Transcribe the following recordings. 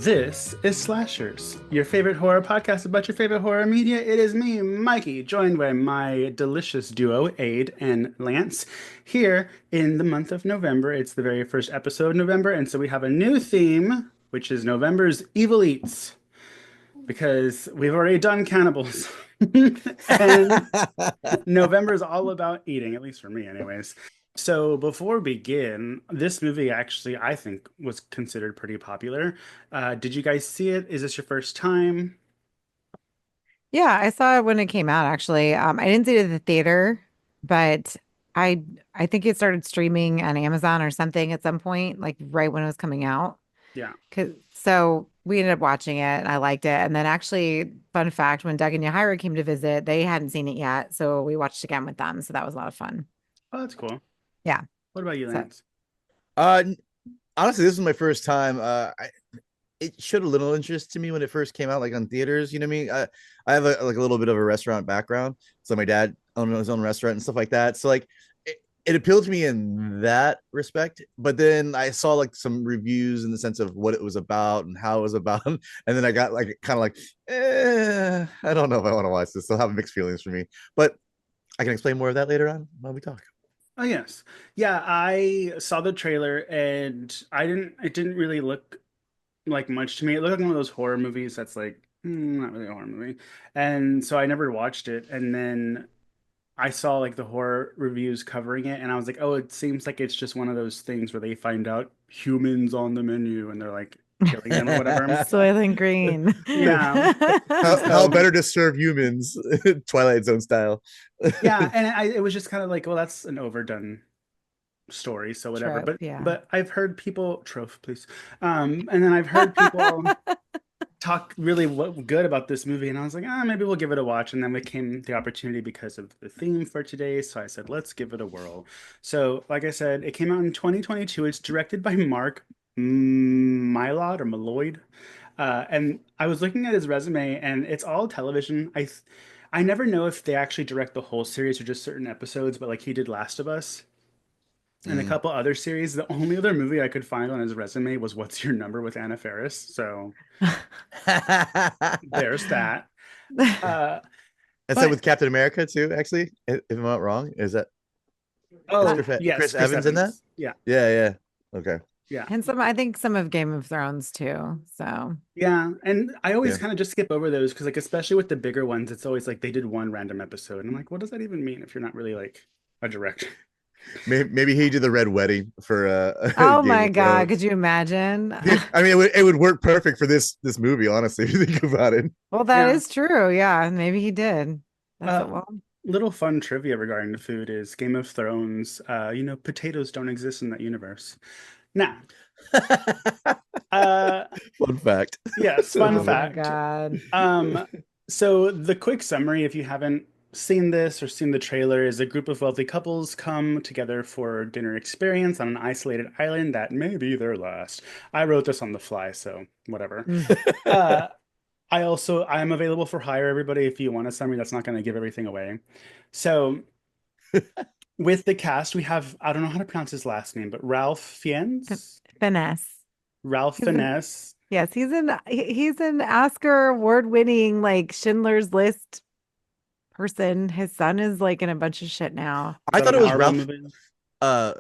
This is Slashers, your favorite horror podcast about your favorite horror media. It is me, Mikey, joined by my delicious duo, Aid and Lance, here in the month of November. It's the very first episode of November, and so we have a new theme, which is November's Evil Eats, because we've already done cannibals. And November is all about eating, at least for me, anyways. So before we begin, this movie actually, I think, was considered pretty popular. Did you guys see it? Is this your first time? Yeah, I saw it when it came out actually. I didn't see it at the theater, but I I think it started streaming on Amazon or something at some point, like right when it was coming out. Yeah. So we ended up watching it and I liked it. And then actually, fun fact, when Doug and Yahira came to visit, they hadn't seen it yet. So we watched again with them. So that was a lot of fun. Oh, that's cool. Yeah. What about you, So Lance? Uh, Honestly, this was my first time. It showed a little interest to me when it first came out, like on theaters. You know what I mean? I have like a little bit of a restaurant background, so my dad owned his own restaurant and stuff like that. So like, it appealed to me in that respect. But then I saw like some reviews in the sense of what it was about and how it was about, and then I got like kind of like, I don't know if I want to watch this. I'll have mixed feelings for me, but I can explain more of that later on when we talk. Oh, yes. Yeah, I saw the trailer and it didn't really look like much to me. It looked like one of those horror movies that's like, not really a horror movie. And so I never watched it. And then I saw like the horror reviews covering it, and I was like, oh, it seems like it's just one of those things where they find out humans on the menu and they're like killing them or whatever. Soylent Green. Yeah. How So better to serve humans, Twilight Zone style. yeah, and it was just kind of like, well, that's an overdone story, so whatever. Trope, But yeah. I've heard people trope, please. And then I've heard people talk really good about this movie, and I was like, ah, maybe we'll give it a watch. And then we came the opportunity because of the theme for today, so I said, let's give it a whirl. So, like I said, it came out in 2022. It's directed by Mark Mylod or Mylod, and I was looking at his resume, and it's all television. I never know if they actually direct the whole series or just certain episodes, but like he did Last of Us and a Mm. couple other series. The only other movie I could find on his resume was What's Your Number with Anna Faris. So there's that. Uh, I said but with Captain America too. Actually, if I'm not wrong, is that is oh yes, Chris Chris Evans in that? Evans. Yeah, Yeah, yeah. Okay. yeah, And I think some of Game of Thrones too. So yeah. And I always Yeah. kind of just skip over those because, like, especially with the bigger ones, it's always like they did one random episode, and I'm like, what does that even mean if you're not really like a director? Maybe he did the Red Wedding for oh Game my of God, Thrones. could you imagine? Yeah, I mean, it would work perfect for this movie, honestly, if you think about it. Well, that Yeah. is true. Yeah, maybe he did. That's Uh, it. Well, Little fun trivia regarding the food is Game of Thrones. Potatoes don't exist in that universe. Now, uh, Fun fact. yes, fun oh Love it. my fact. God. Um, so the quick summary, if you haven't seen this or seen the trailer, is a group of wealthy couples come together for a dinner experience on an isolated island that may be their last. I wrote this on the fly, so whatever. Mm. Uh, I'm available for hire, everybody, if you want a summary that's not going to give everything away. So with the cast, we have, I don't know how to pronounce his last name, but Ralph Fin- Fiennes, Finesse. Ralph He's an Finesse. yes, he's an Oscar award-winning like Schindler's List person. His son is like in a bunch of shit now. Is I that thought like it a was Marvel Ralph. movie? Uh,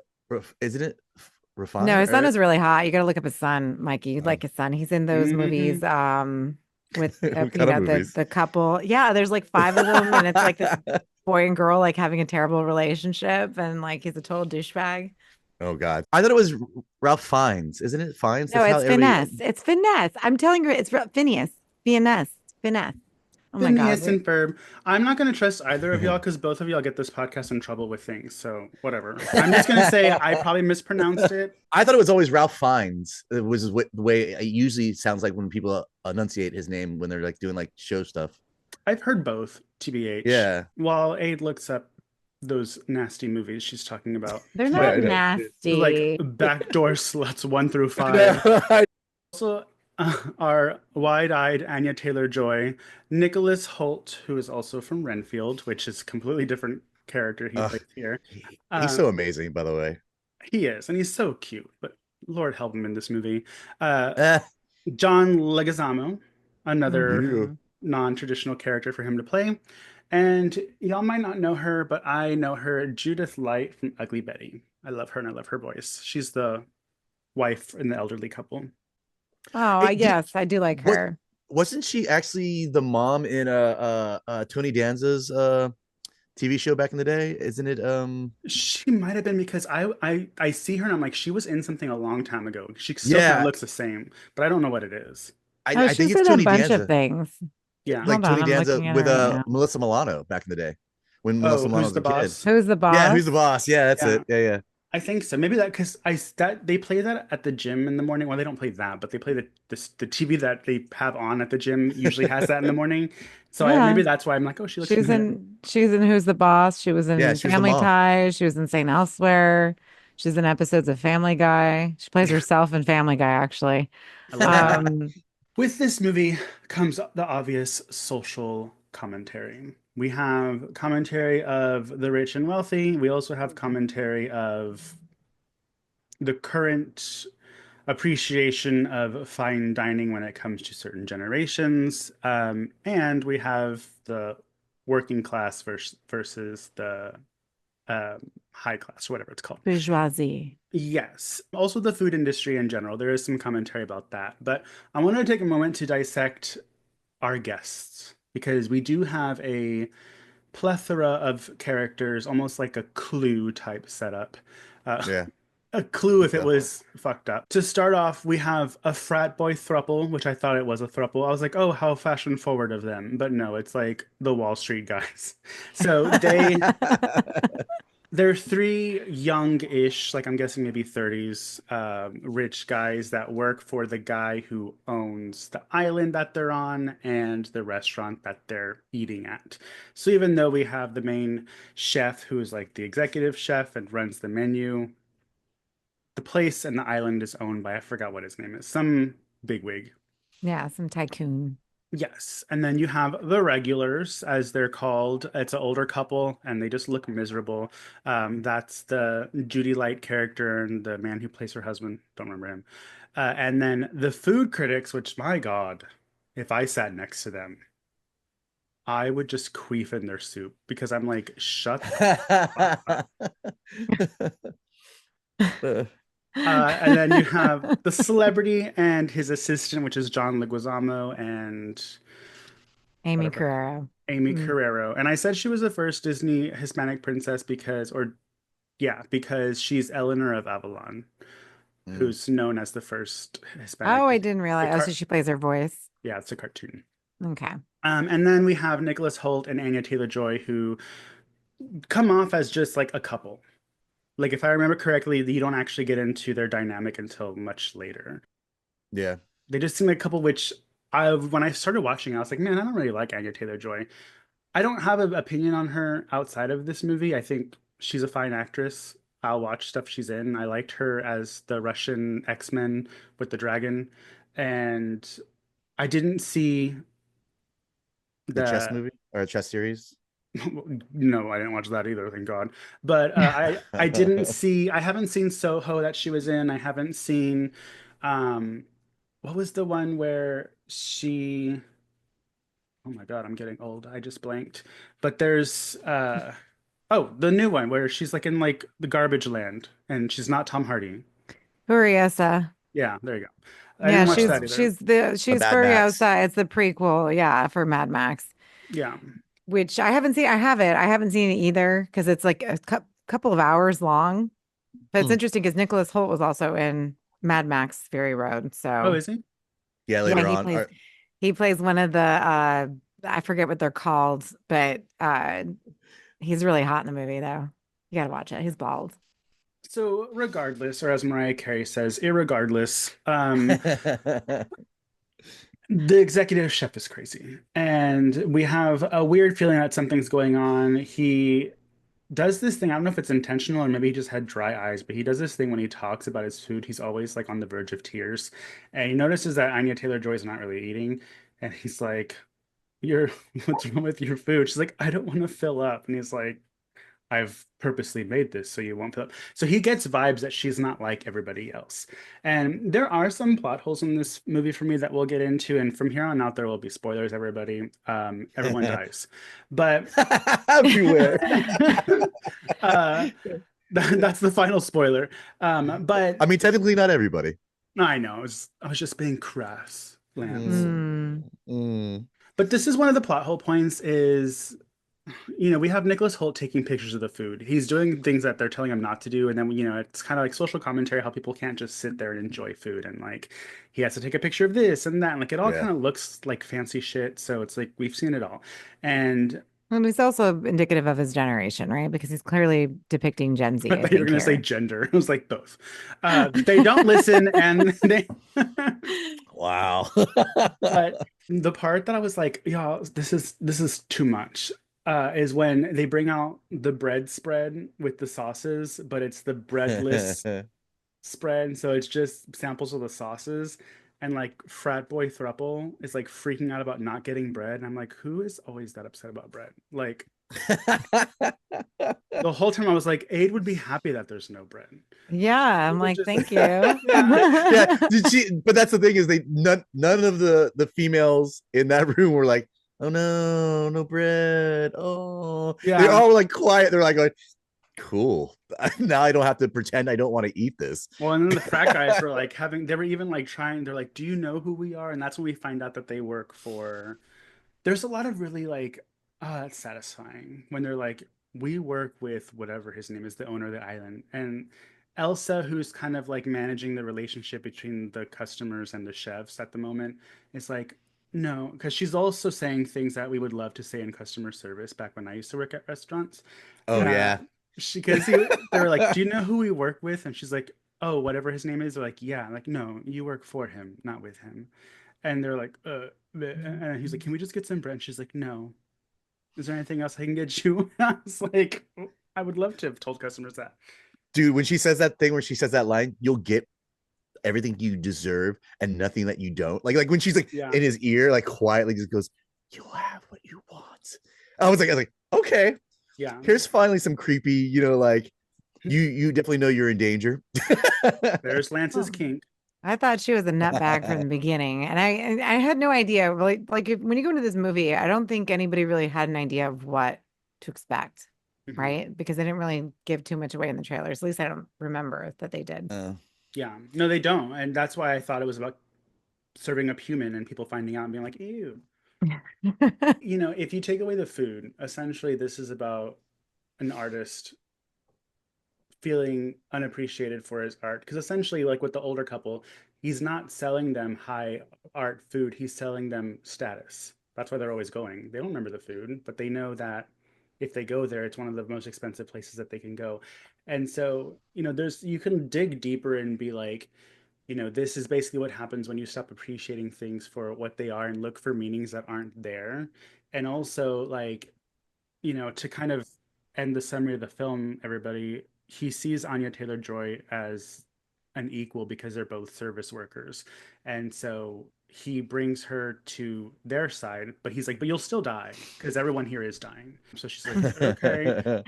isn't it No, Refine? his son Or is really hot. You got to look up his son, Mikey. You'd uh, like his son. He's in those movies Hmm. with what kind of movies? the couple. Yeah, there's like five of them and it's like this boy and girl like having a terrible relationship and like he's a total douchebag. Oh God, I thought it was Ralph Fiennes. Isn't it Fiennes? No, That's how it's every. finesse. It's finesse. I'm telling you, Phineas. Finesse. Finesse. Oh my God. Phineas and Ferb. I'm not going to trust either of y'all because both of y'all get this podcast in trouble with things. So whatever. I'm just going to say I probably mispronounced it. I thought it was always Ralph Fiennes. It was the way it usually sounds like when people enunciate his name when they're like doing like show stuff. I've heard both, TBH. Yeah. While Aid looks up those nasty movies she's talking about, They're Yeah, not I know. like nasty. Backdoor Sluts 1 through 5. I Also, our wide-eyed Anya Taylor-Joy, Nicholas Hoult, who is also from Renfield, which is a completely different character he know. plays here. He's Uh, so amazing, by the way. he is, and he's so cute, but Lord help him in this movie. Uh, Eh. John Leguizamo, another Yeah. Hmm. non-traditional character for him to play. And y'all might not know her, but I know her, Judith Light from Ugly Betty. I love her and I love her voice. She's the wife in the elderly couple. Oh, Hey, yes, I do like what her. wasn't she actually the mom in Tony Danza's TV show back in the day? Isn't it She might have been because I see her and I'm like, she was in something a long time ago. She still kind of yeah, looks the same, but I don't know what it is. Oh, I think she's it's in a Tony bunch of Danza. things. Yeah. Like Hold on, Tony I'm Danza looking at her with right now. Melissa Milano back in the day when Oh, Melissa Milano who's was the a kid. boss? Who's the Yeah, who's the boss? boss? Yeah, that's Yeah. it. Yeah, yeah. I think so. Maybe that because I that they play that at the gym in the morning. Well, they don't play that, but they play the TV that they have on at the gym usually has that in the morning. So Yeah. maybe that's why I'm like, oh, she looks familiar. She was in Who's the Boss? She was Yeah, in she was the Family mom. Ties. She was in St. Elsewhere. She's in episodes of Family Guy. She plays herself in Family Guy, actually. I love that. Um, With this movie comes the obvious social commentary. We have commentary of the rich and wealthy. We also have commentary of the current appreciation of fine dining when it comes to certain generations. And we have the working class versus the high class, whatever it's called. Bourgeoisie. Yes. Also, the food industry in general. There is some commentary about that. But I want to take a moment to dissect our guests because we do have a plethora of characters, almost like a Clue type setup. Uh, Yeah, a Clue think if it so. was fucked up. To start off, we have a frat boy thruple, which I thought it was a thruple. I was like, oh, how fashion forward of them. But no, it's like the Wall Street guys. So they're three young-ish, like I'm guessing maybe 30s, rich guys that work for the guy who owns the island that they're on and the restaurant that they're eating at. So even though we have the main chef who is like the executive chef and runs the menu, the place and the island is owned by, I forgot what his name is, some bigwig. Yeah, some tycoon. Yes. And then you have the regulars, as they're called. It's an older couple and they just look miserable. That's the Judy Light character and the man who plays her husband. Don't remember him. And then the food critics, which, my God, if I sat next to them, I would just queef in their soup because I'm like, shut the fuck up. And then you have the celebrity and his assistant, which is John Leguizamo and Amy whatever. Carrero. Amy Mm. Carrero. And I said she was the first Disney Hispanic princess because, or yeah, because she's Eleanor of Avalon, Mm. who's known as the first Hispanic. Oh, I didn't The realize. Oh, so car, she plays her voice. yeah, it's a cartoon. Okay. And then we have Nicholas Hoult and Anya Taylor-Joy, who come off as just like a couple. Like if I remember correctly, you don't actually get into their dynamic until much later. Yeah. They just seem like a couple, which when I started watching, I was like, man, I don't really like Anya Taylor-Joy. I don't have an opinion on her outside of this movie. I think she's a fine actress. I'll watch stuff she's in. I liked her as the Russian X-Men with the dragon. And I didn't see The chess the movie or chess series. no, I didn't watch that either, thank God. But I didn't see I haven't seen Soho that she was in. I haven't seen um what was the one where she oh my God, I'm getting old. I just blanked. But there's oh, the new one where she's like in like the garbage land and she's not Tom Hardy. Furiosa. Yeah, there you go. I Yeah, didn't watch that either. The she's Bad Max. Furiosa. It's the prequel, yeah, for Mad Max, Yeah. which I haven't seen. I have it. I haven't seen it either because it's like a couple of hours long. But it's Hmm. interesting because Nicholas Hoult was also in Mad Max Fury Road. Oh, So is he? Yeah, yeah, later on. he plays one of the I forget what they're called, but he's really hot in the movie though. You gotta watch it. He's bald. So regardless, or as Mariah Carey says, irregardless, the executive chef is crazy. And we have a weird feeling that something's going on. He does this thing. I don't know if it's intentional or maybe he just had dry eyes, but he does this thing when he talks about his food. He's always like on the verge of tears. And he notices that Anya Taylor-Joy is not really eating. And he's like, you're, what's wrong with your food? She's like, I don't want to fill up. And he's like, I've purposely made this so you won't feel it. So he gets vibes that she's not like everybody else. And there are some plot holes in this movie for me that we'll get into. And from here on out, there will be spoilers, everybody. Everyone dies. But Beware. uh, that's the final spoiler. But I mean, technically, not everybody. I know, I was just being crass, Lance. Hmm. Mm. But this is one of the plot hole points is, we have Nicholas Hoult taking pictures of the food. He's doing things that they're telling him not to do. And then, it's kind of like social commentary, how people can't just sit there and enjoy food. And like, he has to take a picture of this and that. And like, it all Yeah. kind of looks like fancy shit. So it's like, we've seen it all. And And it's also indicative of his generation, right? Because he's clearly depicting Gen Z, I I thought you were think going to say here. gender. I was like, both. They don't listen and they. Wow. But the part that I was like, y'all, this is too much. Is when they bring out the bread spread with the sauces, but it's the breadless spread, so it's just samples of the sauces. And like frat boy thruple is like freaking out about not getting bread. And I'm like, who is always that upset about bread? Like the whole time I was like, Aid would be happy that there's no bread. Yeah, I'm It would like, just thank you. Yeah, but that's the thing is none of the females in that room were like, oh no, no bread. Oh, they Yeah. all were like quiet. They're like cool. Now I don't have to pretend I don't want to eat this. Well, and then the frat guys were like they were even like trying, they're like, do you know who we are? And that's when we find out that they work for, there's a lot of really like, it's satisfying when they're like, we work with whatever his name is, the owner of the island. And Elsa, who's kind of like managing the relationship between the customers and the chefs at the moment, is like, no, because she's also saying things that we would love to say in customer service back when I used to work at restaurants. Oh Uh, yeah. they were like, do you know who we work with? And she's like, oh, whatever his name is. They're like, yeah. I'm like, no, you work for him, not with him. And they're like, and he's like, can we just get some bread? And she's like, no. Is there anything else I can get you? I was like, I would love to have told customers that. Dude, when she says that thing where she says that line, you'll get everything you deserve and nothing that you don't. Like when she's like Yeah. in his ear, like quietly just goes, you'll have what you want. I was like, okay, Yeah. here's finally some creepy, like you definitely know you're in danger. There's Lance's Oh. kink. I thought she was a nutbag from the beginning, and I had no idea. Like when you go into this movie, I don't think anybody really had an idea of what to expect, Mhm. right? Because they didn't really give too much away in the trailers. At least I don't remember that they did. Yeah. No, they don't. And that's why I thought it was about serving up human and people finding out and being like, ew. If you take away the food, essentially this is about an artist feeling unappreciated for his art. Because essentially, like with the older couple, he's not selling them high art food, he's selling them status. That's why they're always going. They don't remember the food, but they know that if they go there, it's one of the most expensive places that they can go. And so, you can dig deeper and be like, this is basically what happens when you stop appreciating things for what they are and look for meanings that aren't there. And also, like, to kind of end the summary of the film, everybody, he sees Anya Taylor-Joy as an equal because they're both service workers. And so he brings her to their side, but he's like, but you'll still die because everyone here is dying. So she's like, okay.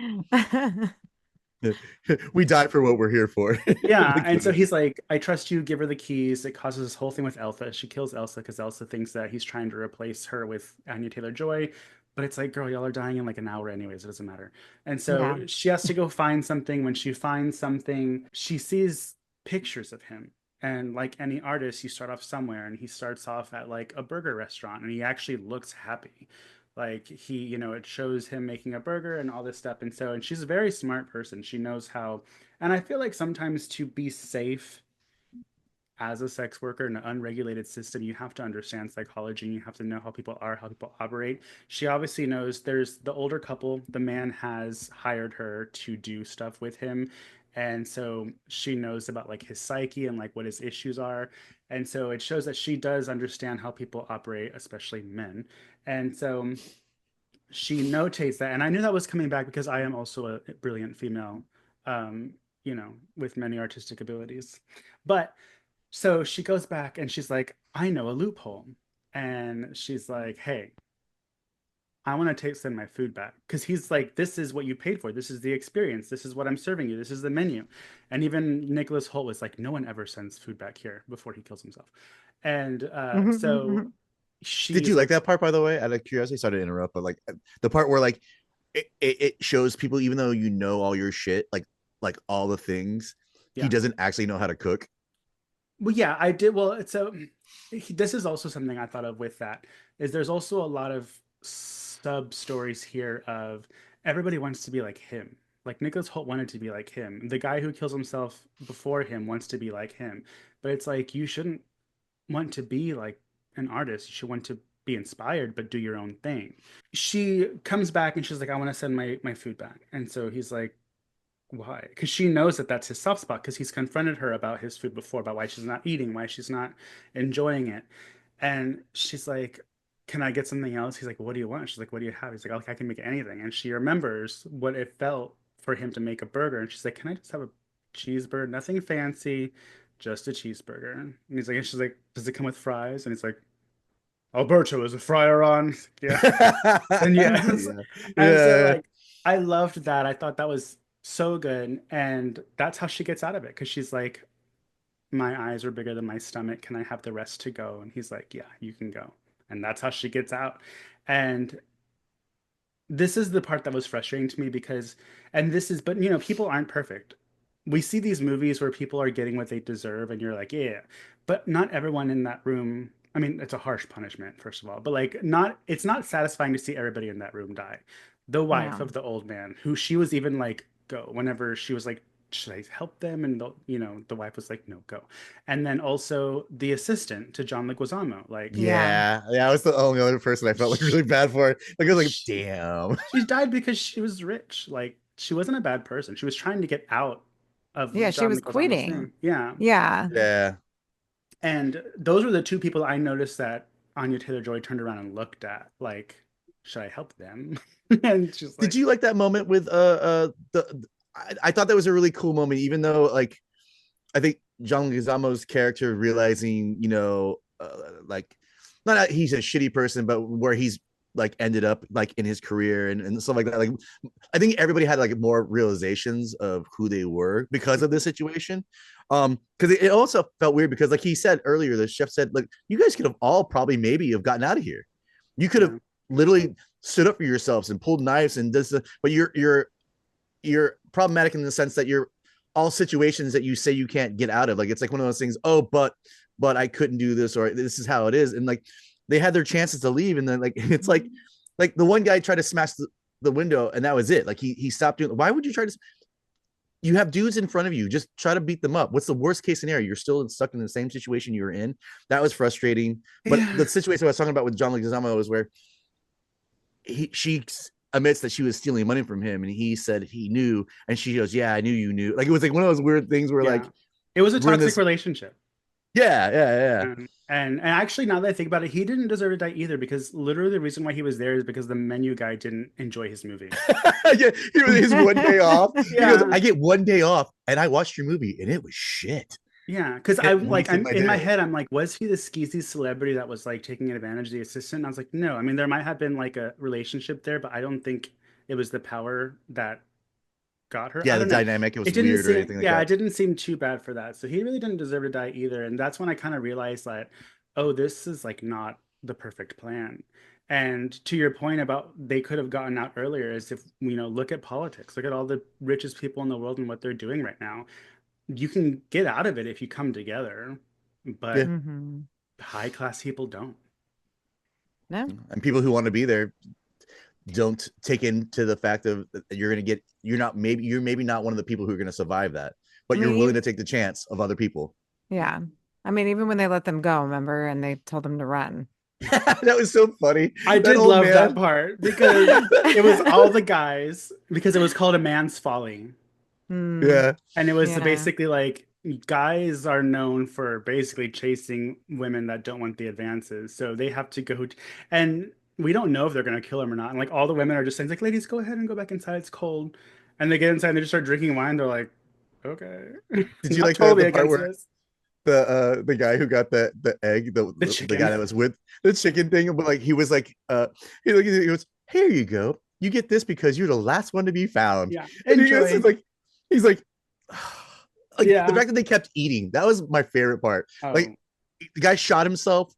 We die for what we're here for. Yeah, and so he's like, I trust you, give her the keys. It causes this whole thing with Elsa. She kills Elsa because Elsa thinks that he's trying to replace her with Anya Taylor-Joy. But it's like, girl, y'all are dying in like an hour anyways. It doesn't matter. And Yeah. so she has to go find something. When she finds something, she sees pictures of him. And like any artist, you start off somewhere, and he starts off at like a burger restaurant, and he actually looks happy. Like it shows him making a burger and all this stuff. And she's a very smart person. She knows how, and I feel like sometimes to be safe as a sex worker in an unregulated system, you have to understand psychology and you have to know how people are, how people operate. She obviously knows there's the older couple, the man has hired her to do stuff with him. And so she knows about like his psyche and like what his issues are. And so it shows that she does understand how people operate, especially men. And so she notates that. And I knew that was coming back because I am also a brilliant female, um, with many artistic abilities. But so she goes back and she's like, I know a loophole. And she's like, hey, I want to send my food back because he's like, this is what you paid for. This is the experience. This is what I'm serving you. This is the menu. And even Nicholas Hoult was like, no one ever sends food back here before he kills himself. And so Did she's you like like, that part, by the way? Out of curiosity, sorry to interrupt, but like the part where like it shows people, even though you know all your shit, like all the things, he yeah. doesn't actually know how to cook. Well, yeah, I did. Well, so this is also something I thought of with that is there's also a lot of sub stories here of everybody wants to be like him. Like Nicholas Hoult wanted to be like him. The guy who kills himself before him wants to be like him. But it's like you shouldn't want to be like an artist. You should want to be inspired, but do your own thing. She comes back and she's like, I want to send my food back. And so he's like, why? Because she knows that that's his soft spot because he's confronted her about his food before, about why she's not eating, why she's not enjoying it. And she's like, can I get something else? He's like, what do you want? She's like, what do you have? He's like, okay, I can make anything. And she remembers what it felt for him to make a burger. And she's like, can I just have a cheeseburger? Nothing fancy, just a cheeseburger. And he's like, and she's like, does it come with fries? And he's like, Alberto, is a fryer on? Yeah. Then yes. Yeah. And so Yeah. like I loved that. I thought that was so good. And that's how she gets out of it because she's like, my eyes are bigger than my stomach. Can I have the rest to go? And he's like, yeah, you can go. And that's how she gets out. And this is the part that was frustrating to me because, and this is, but people aren't perfect. We see these movies where people are getting what they deserve, and you're like, yeah, but not everyone in that room. I mean, it's a harsh punishment, first of all, but like, it's not satisfying to see everybody in that room die. The wife No. of the old man, who she was even like, go, whenever she was like, should I help them? And the wife was like, no, go. And then also the assistant to John Leguizamo, like, Yeah. Yeah, I was the only other person I felt like really bad for. Like I was like, she, damn. she died because she was rich. Like she wasn't a bad person. She was trying to get out Yeah, of she John was Leguizamo's quitting. thing. Yeah. Yeah. Yeah. And those were the two people I noticed that Anya Taylor-Joy turned around and looked at. Like, should I help them? And she's Did like, you like that moment with I thought that was a really cool moment, even though like I think John Leguizamo's character realizing, like not that he's a shitty person, but where he's like ended up like in his career and stuff like that. Like I think everybody had like more realizations of who they were because of this situation. Because it also felt weird because like he said earlier, the chef said, like, you guys could have all probably maybe have gotten out of here. You could have yeah. literally stood up for yourselves and pulled knives and this, but you're problematic in the sense that you're all situations that you say you can't get out of. Like it's like one of those things. Oh, but I couldn't do this, or this is how it is. And like they had their chances to leave, and then like it's like the one guy tried to smash the window, and that was it. Like he stopped doing. Why would you try to? You have dudes in front of you. Just try to beat them up. What's the worst case scenario? You're still stuck in the same situation you were in. That was frustrating. But Yeah. the situation I was talking about with John Leguizamo was where she admits that she was stealing money from him, and he said he knew, and she goes, "Yeah, I knew you knew." Like it was like one of those weird things where like Yeah. It was a we're in toxic this. relationship. Yeah. And actually, now that I think about it, he didn't deserve to die either because literally the reason why he was there is because the menu guy didn't enjoy his movie. Yeah, he was his one day off. He goes, Yeah. "I get one day off, and I watched your movie, and it was shit. Yeah, because It I'm like, wasted I'm my in my day." head, I'm like, was he the skeezy celebrity that was like taking advantage of the assistant? And I was like, no. I mean, there might have been like a relationship there, but I don't think it was the power that got her. I Yeah, the don't know. dynamic, it It was didn't weird or seem, anything like yeah, it that. didn't seem too bad for that. So he really didn't deserve to die either. And that's when I kind of realized that, oh, this is like not the perfect plan. And to your point about they could have gotten out earlier, is if, look at politics, look at all the richest people in the world and what they're doing right now. You can get out of it if you come together, Yeah, but Hmm. high class people don't. No. and people who want to be there don't take into the fact of that you're maybe not one of the people who are going to survive that, I but you're willing mean, to take the chance of other people. yeah. I mean, even when they let them go, remember, and they told them to run. That was so funny. I That did old love that man. part because it was all the guys, because it was called A Man's Folly. Hmm. Yeah. And it was Yeah. basically like guys are known for basically chasing women that don't want the advances. So they have to go, and we don't know if they're going to kill him or not. And like all the women are just saying, like, ladies, go ahead and go back inside. It's cold. And they get inside and they just start drinking wine. They're like, okay, Did you not like the totally part against where this. the guy who got the egg, The the guy chicken. that was with the chicken thing, but like he was like he was here you go. You get this because you're the last one to be found. Yeah. And Enjoy. he's like, like the Yeah. fact that they kept eating, that was my favorite part. Oh. Like the guy shot himself,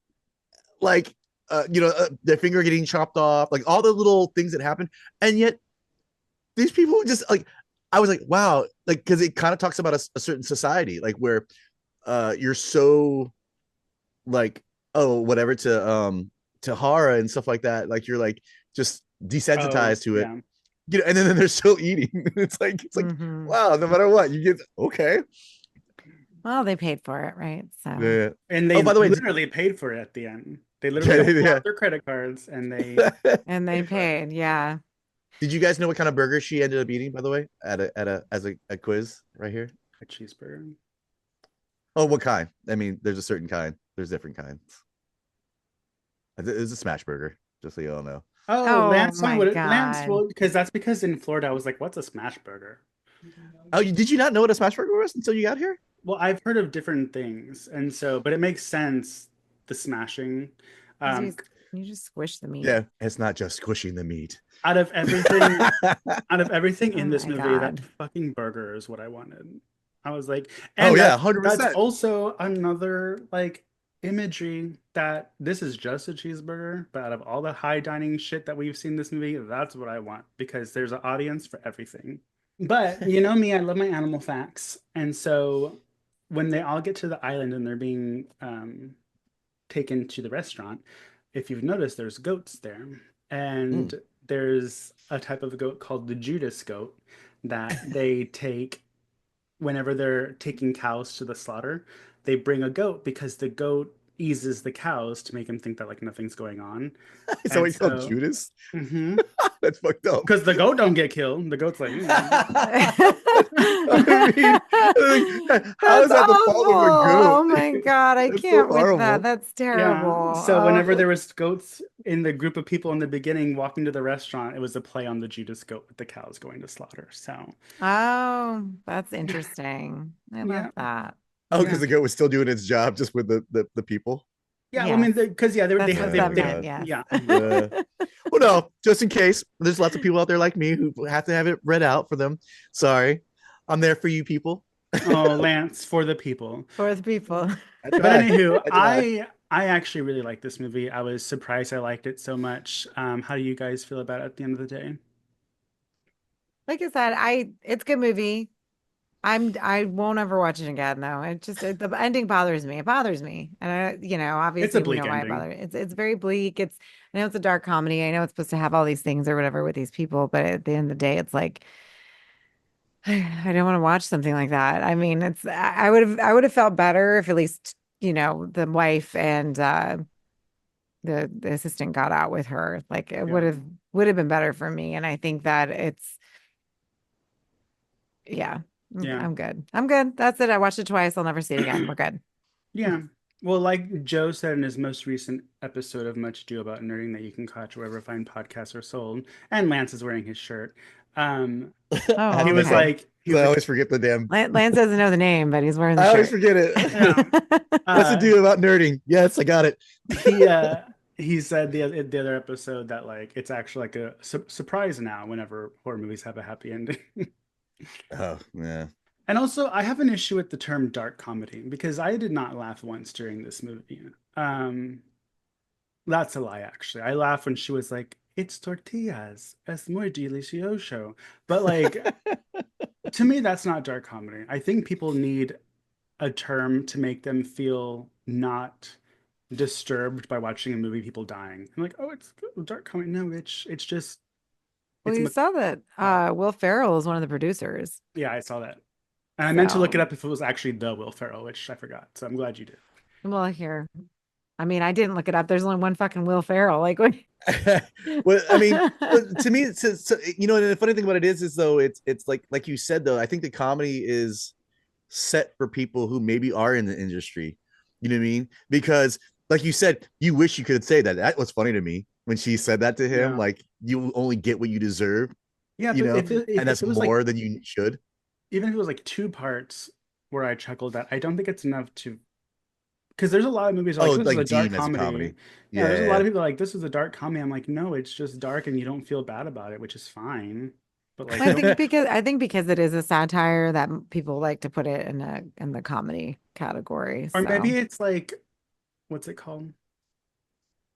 like their finger getting chopped off, like all the little things that happen. And yet these people just like, I was like, wow, like because it kind of talks about a certain society, like where you're so like, oh, whatever to horror and stuff like that. Like you're like just Oh, desensitized to it. yeah. And then they're still eating. It's like wow, no matter what, you get okay. Well, they paid for it, right? So Yeah. And they Oh, by the way, literally paid for it at the end. They literally pulled out their credit cards and they and they paid, yeah. Did you guys know what kind of burger she ended up eating, by the way, as a quiz right here? a cheeseburger. Oh, what kind? I mean, there's a certain kind. There's different kinds. It's a smash burger, just so you all know. Oh, Oh Lance, my Lance, God. well, because in Florida I was like, what's a smash burger? Oh, did you not know what a smash burger was until you got here? Well, I've heard of different things, and so, but it makes sense, the smashing. You Um, you just squish the meat. Yeah, it's not just squishing the meat. out of everything, out of everything Oh in this my movie, that God. fucking burger is what I wanted. I was like, Oh and yeah, that's 100%. also another like imagery that this is just a cheeseburger, but out of all the high dining shit that we've seen in this movie, that's what I want because there's an audience for everything. But you know me, I love my animal facts. And so when they all get to the island and they're being taken to the restaurant, if you've noticed, there's goats there. Mm. And there's a type of goat called the Judas goat that they take whenever they're taking cows to the slaughter. They bring a goat because the goat eases the cows to make them think that like nothing's going on. Is that what And you call so, Judas? mhm. That's fucked up. Because the goat don't get killed. The goat's like, I mean, like, how is That's that the fault of a awful. goat? Oh my God, I That's so can't with that. horrible. That's yeah. terrible. So whenever Oh. there was goats in the group of people in the beginning walking to the restaurant, it was a play on the Judas goat with the cows going to slaughter. So Oh, that's interesting. I love yeah, that. Oh, because yeah, the goat was still doing its job just with the people. yeah. Well, I Yes, mean, because yeah, they that's had what Oh that my meant. god. Yes. yeah. Well, no, just in case. There's lots of people out there like me who have to have it read out for them. Sorry, I'm there for you people. Oh, Lance for the people. For the people. I But try. anywho, I try. I actually really like this movie. I was surprised I liked it so much. How do you guys feel about it at the end of the day? Like I said, it's a good movie. I won't ever watch it again though. The ending bothers me. It bothers me. And It's a obviously we know bleak why it ending. bothers me. It's very bleak. I know it's a dark comedy. I know it's supposed to have all these things or whatever with these people, but at the end of the day, it's like I don't want to watch something like that. I mean, I would have felt better if at least, the wife and the assistant got out with her. Like it Yeah. would have been better for me. And I think that yeah, Yeah. I'm good. I'm good. That's it. I watched it twice. I'll never see it again. We're good. Yeah. Well, like Joe said in his most recent episode of Much Ado About Nerding that you can catch wherever fine podcasts are sold, and Lance is wearing his shirt. I He Oh, was think okay. like, he was I like, always forget the damn. Lance doesn't know the name, but he's wearing the I always shirt. forget it. yeah. What's it do about nerding? Yes, I got it. He he said the other episode that like it's actually like a surprise now whenever horror movies have a happy ending. Oh yeah. And also, I have an issue with the term dark comedy because I did not laugh once during this movie. Um, that's a lie, actually. I laughed when she was like, "It's tortillas, es muy delicioso." But like, to me, that's not dark comedy. I think people need a term to make them feel not disturbed by watching a movie, people dying. I'm like, oh, it's dark comedy. No, it's just Well, it's you saw that Will Ferrell is one of the producers. yeah, I saw that. And I meant to look it So, up if it was actually the Will Ferrell, which I forgot. So I'm glad you did. well, here. I mean, I didn't look it up. There's only one fucking Will Ferrell. Like, what? Well, I mean, to me, and the funny thing about it is though, it's like you said though, I think the comedy is set for people who maybe are in the industry. You know what I mean? Because, like you said, you wish you could say that. That was funny to me when she said that to him. Yeah. Like, you only get what you deserve, Yeah, but and that's if it was like more than you should. even if it was like two parts where I chuckled at, I don't think it's enough to Because there's a lot of movies that are like, this is like a dark deem as a comedy. comedy. Yeah, there's a lot Yeah. of people like, this is a dark comedy. I'm like, no, it's just dark and you don't feel bad about it, which is fine. But like, I don't, think because it is a satire that people like to put it in the comedy category. or maybe So it's like, what's it called?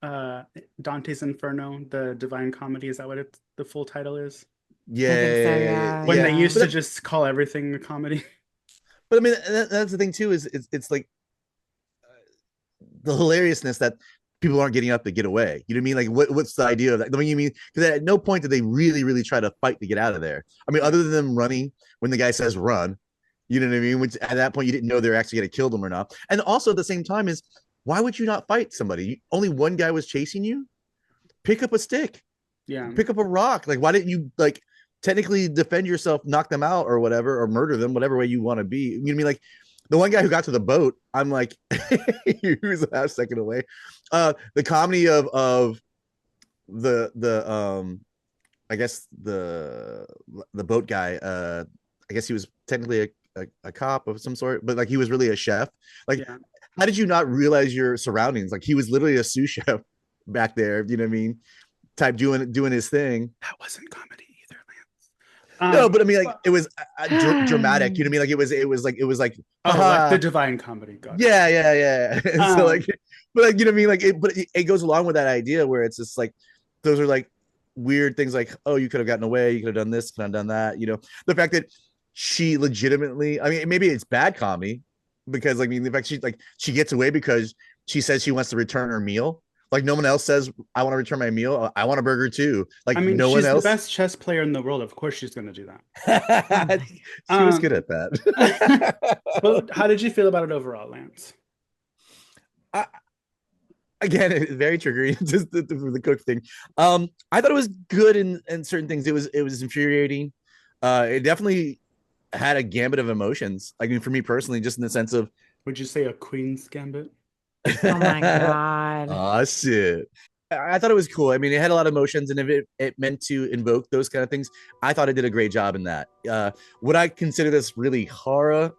Uh, Dante's Inferno, the Divine Comedy. Is that what the full title is? I think so. Yeah. Yeah, When they yeah. used to just call everything a comedy. But I mean, that's the thing too. Is it's like the hilariousness that people aren't getting up to get away. You know what I mean? Like, what's the idea of that? I mean, you mean because at no point did they really try to fight to get out of there. I mean, other than them running when the guy says run. You know what I mean? Which at that point you didn't know they're actually going to kill them or not. And also at the same time is why would you not fight somebody? Only one guy was chasing you. Pick up a stick. Yeah. Pick up a rock. Like, why didn't you like technically defend yourself, knock them out or whatever, or murder them, whatever way you want to be? You know what I mean? Like the one guy who got to the boat, I'm like, he was a half second away. The comedy of the I guess the boat guy, I guess he was technically a cop of some sort, but like he was really a chef. Like, Yeah. how did you not realize your surroundings? Like he was literally a sous chef back there, you know what I mean? Type doing his thing. That wasn't comedy either, Lance. No, but I mean, like it was dramatic. You know what I mean? Like it was like, oh, like the Divine Comedy. Got it. yeah. So like, but like you know what I mean? Like it goes along with that idea where it's just like those are like weird things like, oh, you could have gotten away, you could have done this, could have done that. You know, the fact that she legitimately, I mean, maybe it's bad comedy because like, I mean, the fact she gets away because she says she wants to return her meal. Like no one else says, I want to return my meal. I want a burger too. Like I mean, no she's one else. the best chess player in the world. Of course, she's going to do that. She was good at that. But how did you feel about it overall, Lance? Again, it's very triggering. Just the cook thing. I thought it was good in certain things. It was infuriating. It definitely had a gambit of emotions. I mean, for me personally, just in the sense of, Would you say a Queen's Gambit? Oh my God. Oh shit. I thought it was cool. I mean, it had a lot of emotions, and if it meant to invoke those kind of things, I thought it did a great job in that. Would I consider this really horror?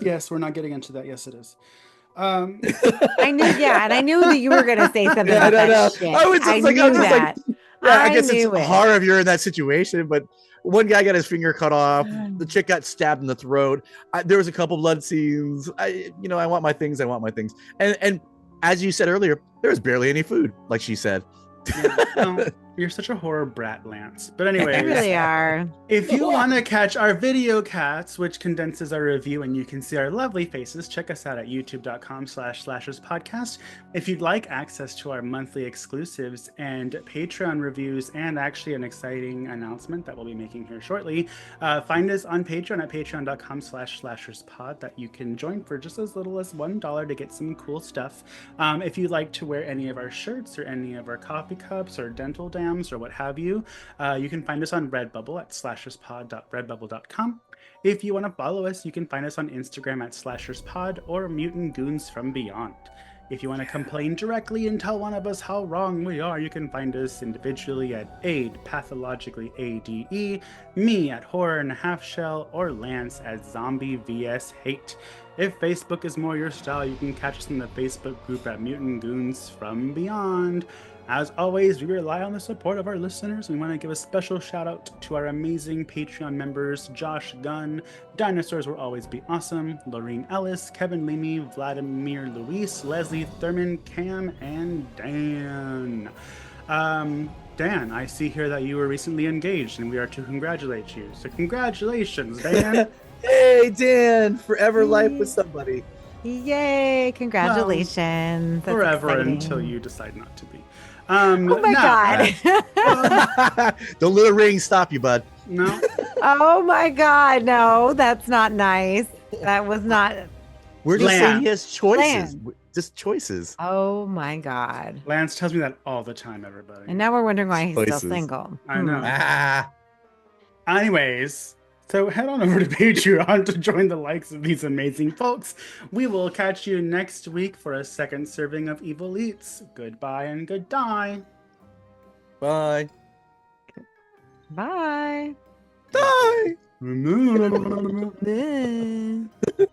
Yes, we're not getting into that. Yes, it is. I knew, and I knew that you were gonna say something about that shit. I knew that. I guess it's horror if you're in that situation, but one guy got his finger cut off. The chick got stabbed in the throat. There was a couple blood scenes. I want my things. And as you said earlier, there was barely any food, like she said. Yeah, you're such a horror brat, Lance. But anyways, you really are. If you want to catch our video cats, which condenses our review and you can see our lovely faces, check us out at youtube.com/slasherspodcast. If you'd like access to our monthly exclusives and Patreon reviews and actually an exciting announcement that we'll be making here shortly, find us on Patreon at patreon.com/slasherspod that you can join for just as little as $1 to get some cool stuff. If you'd like to wear any of our shirts or any of our coffee cups or dental dams or what have you, you can find us on Redbubble at slasherspod.redbubble.com. If you want to follow us, you can find us on Instagram at slasherspod or Mutant Goons from Beyond. If you want to complain directly and tell one of us how wrong we are, you can find us individually at Aid, pathologically ADE, me at Horror and a Half Shell, or Lance at Zombie vs Hate. If Facebook is more your style, you can catch us in the Facebook group at Mutant Goons from Beyond. As always, we rely on the support of our listeners. We want to give a special shout out to our amazing Patreon members, Josh Gunn, Dinosaurs Will Always Be Awesome, Lorene Ellis, Kevin Leamy, Vladimir Luis, Leslie Thurman, Cam, and Dan. Dan, I see here that you were recently engaged and we are to congratulate you. So congratulations, Dan. Hey, Dan, forever life with somebody. Yay, congratulations. Well, forever exciting. Until you decide not to be. Oh my God. Don't let a ring stop you, bud. No. Oh my God. No, that's not nice. That was not. We're just Lance. saying he has choices. Lance. Just choices. Oh my God. Lance tells me that all the time, everybody. And now we're wondering why he's Choices. still single. I know. Ah. Anyways, so head on over to Patreon to join the likes of these amazing folks. We will catch you next week for a second serving of Evil Eats. Goodbye and good die. Bye. Bye. Die. Bye.